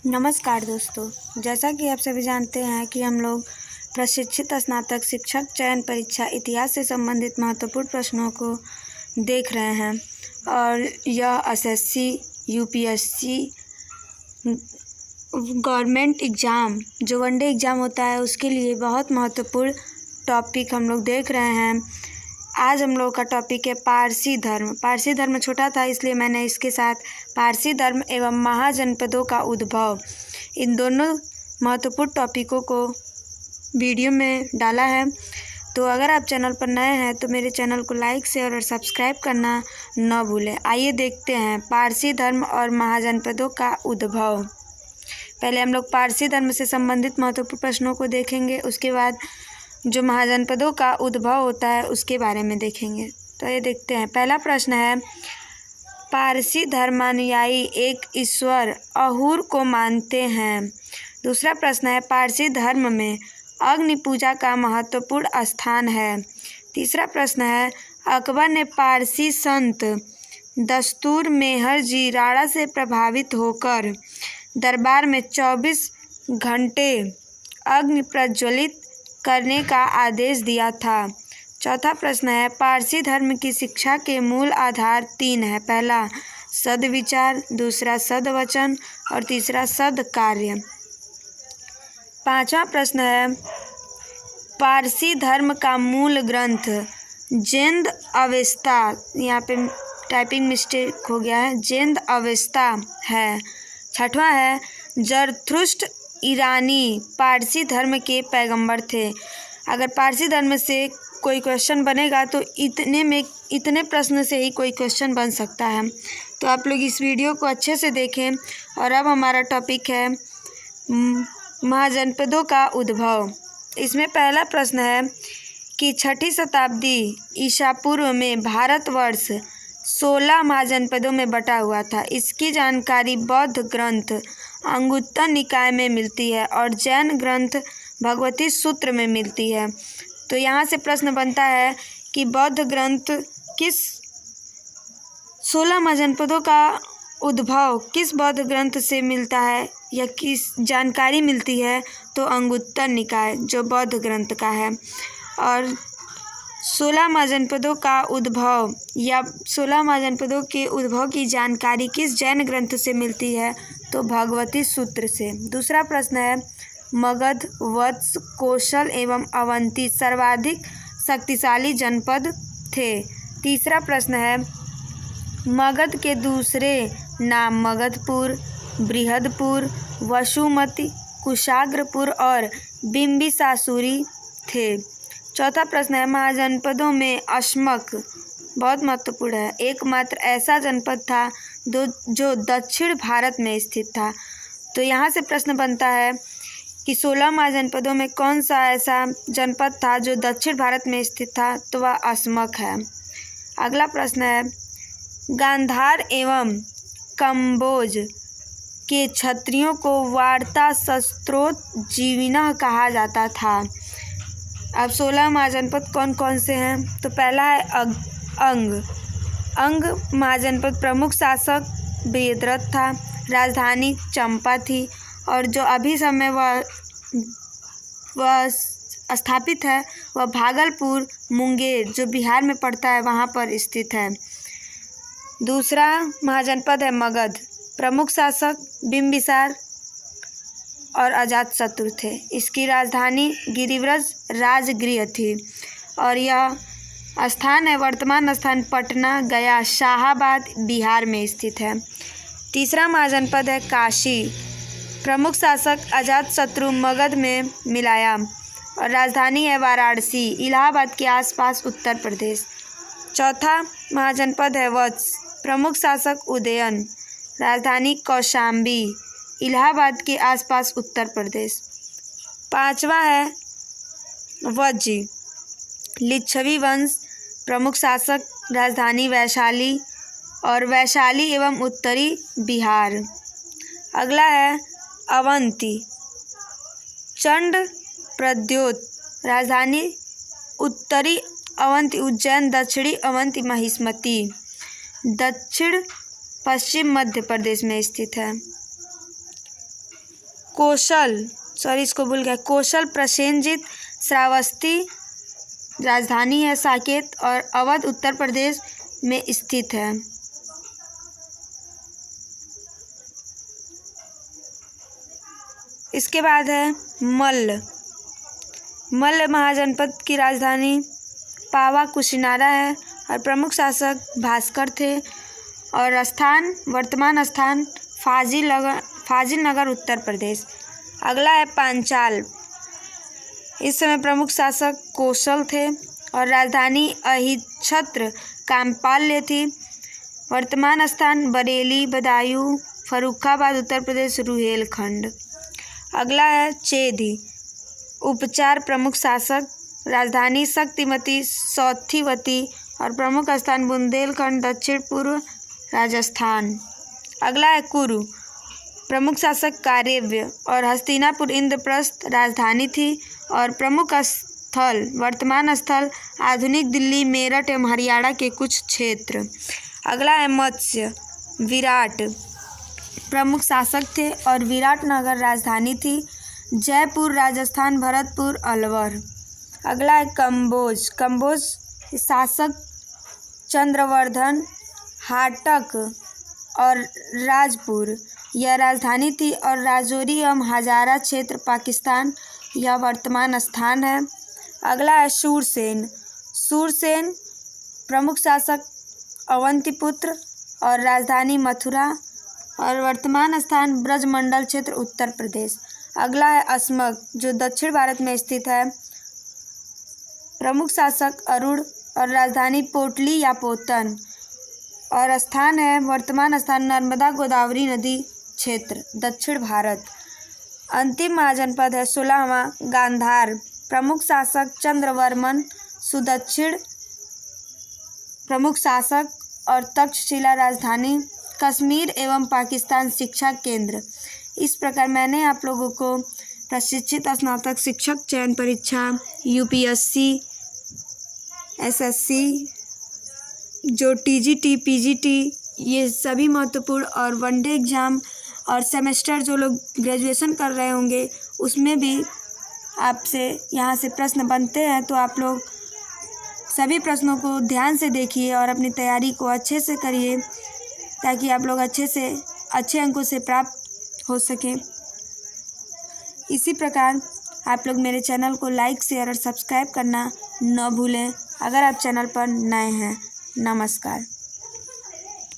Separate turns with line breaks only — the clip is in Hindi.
नमस्कार दोस्तों, जैसा कि आप सभी जानते हैं कि हम लोग प्रशिक्षित स्नातक शिक्षक चयन परीक्षा इतिहास से संबंधित महत्वपूर्ण प्रश्नों को देख रहे हैं और यह एसएससी, यूपीएससी, गवर्नमेंट एग्ज़ाम जो वनडे एग्ज़ाम होता है उसके लिए बहुत महत्वपूर्ण टॉपिक हम लोग देख रहे हैं। आज हम लोग का टॉपिक है पारसी धर्म। पारसी धर्म छोटा था इसलिए मैंने इसके साथ पारसी धर्म एवं महाजनपदों का उद्भव इन दोनों महत्वपूर्ण टॉपिकों को वीडियो में डाला है। तो अगर आप चैनल पर नए हैं तो मेरे चैनल को लाइक, शेयर और सब्सक्राइब करना न भूलें। आइए देखते हैं पारसी धर्म और महाजनपदों का उद्भव। पहले हम लोग पारसी धर्म से संबंधित महत्वपूर्ण प्रश्नों को देखेंगे, उसके बाद जो महाजनपदों का उद्भव होता है उसके बारे में देखेंगे। तो ये देखते हैं। पहला प्रश्न है, पारसी धर्मानुयायी एक ईश्वर अहूर को मानते हैं। दूसरा प्रश्न है, पारसी धर्म में अग्नि पूजा का महत्वपूर्ण स्थान है। तीसरा प्रश्न है, अकबर ने पारसी संत दस्तूर मेहर जी राणा से प्रभावित होकर दरबार में 24 घंटे अग्नि प्रज्वलित करने का आदेश दिया था। चौथा प्रश्न है, पारसी धर्म की शिक्षा के मूल आधार 3 है। पहला सद्विचार, दूसरा सद्वचन और तीसरा सद्कार्य। पांचवा प्रश्न है, पारसी धर्म का मूल ग्रंथ जेंद अवेस्ता, यहाँ पे टाइपिंग मिस्टेक हो गया है, जेंद अवेस्ता है। छठवां है, जरथुष्ट्र ईरानी पारसी धर्म के पैगंबर थे। अगर पारसी धर्म से कोई क्वेश्चन बनेगा तो इतने प्रश्न से ही कोई क्वेश्चन बन सकता है। तो आप लोग इस वीडियो को अच्छे से देखें। और अब हमारा टॉपिक है महाजनपदों का उद्भव। इसमें पहला प्रश्न है कि 6ठी शताब्दी ईसा पूर्व में भारतवर्ष 16 महाजनपदों में बटा हुआ था। इसकी जानकारी बौद्ध ग्रंथ अंगुत्तर निकाय में मिलती है और जैन ग्रंथ भगवती सूत्र में मिलती है। तो यहाँ से प्रश्न बनता है कि बौद्ध ग्रंथ किस 16 महाजनपदों का उद्भव किस बौद्ध ग्रंथ से मिलता है या किस जानकारी मिलती है, तो अंगुत्तर निकाय जो बौद्ध ग्रंथ का है। और 16 महाजनपदों का उद्भव या 16 महाजनपदों के उद्भव की जानकारी किस जैन ग्रंथ से मिलती है, तो भगवती सूत्र से। दूसरा प्रश्न है, मगध, वत्स, कौशल एवं अवंती सर्वाधिक शक्तिशाली जनपद थे। तीसरा प्रश्न है, मगध के दूसरे नाम मगधपुर, बृहदपुर, वसुमती, कुशाग्रपुर और बिंबिसासुरी थे। चौथा प्रश्न है, महाजनपदों में अश्मक बहुत महत्वपूर्ण है, एकमात्र ऐसा जनपद था जो दक्षिण भारत में स्थित था। तो यहाँ से प्रश्न बनता है कि 16 महाजनपदों में कौन सा ऐसा जनपद था जो दक्षिण भारत में स्थित था, तो वह अश्मक है। अगला प्रश्न है, गांधार एवं कंबोज के क्षत्रियों को वार्ता शस्त्रोत जीविनः कहा जाता था। अब 16 महाजनपद कौन कौन से हैं, तो पहला है अंग महाजनपद प्रमुख शासक बृहद्रथ था, राजधानी चंपा थी और जो अभी समय वह स्थापित है वह भागलपुर, मुंगेर जो बिहार में पड़ता है वहाँ पर स्थित है। दूसरा महाजनपद है मगध, प्रमुख शासक बिंबिसार और अजातशत्रु थे। इसकी राजधानी गिरिव्रज राजगृह थी और यह स्थान है, वर्तमान स्थान पटना, गया, शाहाबाद बिहार में स्थित है। तीसरा महाजनपद है काशी, प्रमुख शासक अजातशत्रु मगध में मिलाया और राजधानी है वाराणसी, इलाहाबाद के आसपास उत्तर प्रदेश। चौथा महाजनपद है वत्स, प्रमुख शासक उदयन, राजधानी कौशाम्बी, इलाहाबाद के आसपास उत्तर प्रदेश। पांचवा है वज्जी, लिच्छवी वंश, प्रमुख शासक, राजधानी वैशाली और वैशाली एवं उत्तरी बिहार। अगला है अवंती, चंड प्रद्योत, राजधानी उत्तरी अवंती उज्जैन, दक्षिणी अवंती महिष्मती, दक्षिण पश्चिम मध्य प्रदेश में स्थित है। कौशल प्रसेनजीत श्रावस्ती राजधानी है साकेत और अवध उत्तर प्रदेश में स्थित है। इसके बाद है मल्ल महाजनपद की राजधानी पावा कुशिनारा है और प्रमुख शासक भास्कर थे और वर्तमान स्थान फाजिल नगर उत्तर प्रदेश। अगला है पांचाल। इस समय प्रमुख शासक कौशल थे और राजधानी अहिच्छत्र कामपाल्य थी। वर्तमान स्थान बरेली बदायूं फर्रुखाबाद उत्तर प्रदेश रुहेलखंड। अगला है चेदी। उपचार प्रमुख शासक राजधानी शक्तिमती सौथिवती और प्रमुख स्थान बुंदेलखंड दक्षिण पूर्व राजस्थान। अगला है कुरु। प्रमुख शासक कार्यव्य और हस्तिनापुर इंद्रप्रस्थ राजधानी थी और प्रमुख स्थल वर्तमान स्थल आधुनिक दिल्ली मेरठ एवं हरियाणा के कुछ क्षेत्र। अगला है मत्स्य। विराट प्रमुख शासक थे और विराट नगर राजधानी थी। जयपुर राजस्थान भरतपुर अलवर। अगला है कंबोज शासक चंद्रवर्धन हाटक और राजपुर यह राजधानी थी और राजौरी एवं हजारा क्षेत्र पाकिस्तान यह वर्तमान स्थान है। अगला है शूरसेन प्रमुख शासक अवंतीपुत्र और राजधानी मथुरा और वर्तमान स्थान ब्रजमंडल क्षेत्र उत्तर प्रदेश। अगला है अस्मक जो दक्षिण भारत में स्थित है। प्रमुख शासक अरुण और राजधानी पोटली या पोतन और स्थान है वर्तमान स्थान नर्मदा गोदावरी नदी क्षेत्र दक्षिण भारत। अंतिम महाजनपद है 16वां गांधार। प्रमुख शासक चंद्रवर्मन सुदक्षिण प्रमुख शासक और तक्षशिला राजधानी कश्मीर एवं पाकिस्तान शिक्षा केंद्र। इस प्रकार मैंने आप लोगों को प्रशिक्षित स्नातक शिक्षक चयन परीक्षा यूपीएससी एसएससी जो टीजीटी पीजीटी ये सभी महत्वपूर्ण और वनडे एग्ज़ाम और सेमेस्टर जो लोग ग्रेजुएशन कर रहे होंगे उसमें भी आपसे यहाँ से प्रश्न बनते हैं, तो आप लोग सभी प्रश्नों को ध्यान से देखिए और अपनी तैयारी को अच्छे से करिए ताकि आप लोग अच्छे अंकों से प्राप्त हो सकें। इसी प्रकार आप लोग मेरे चैनल को लाइक शेयर और सब्सक्राइब करना न भूलें अगर आप चैनल पर नए हैं। नमस्कार।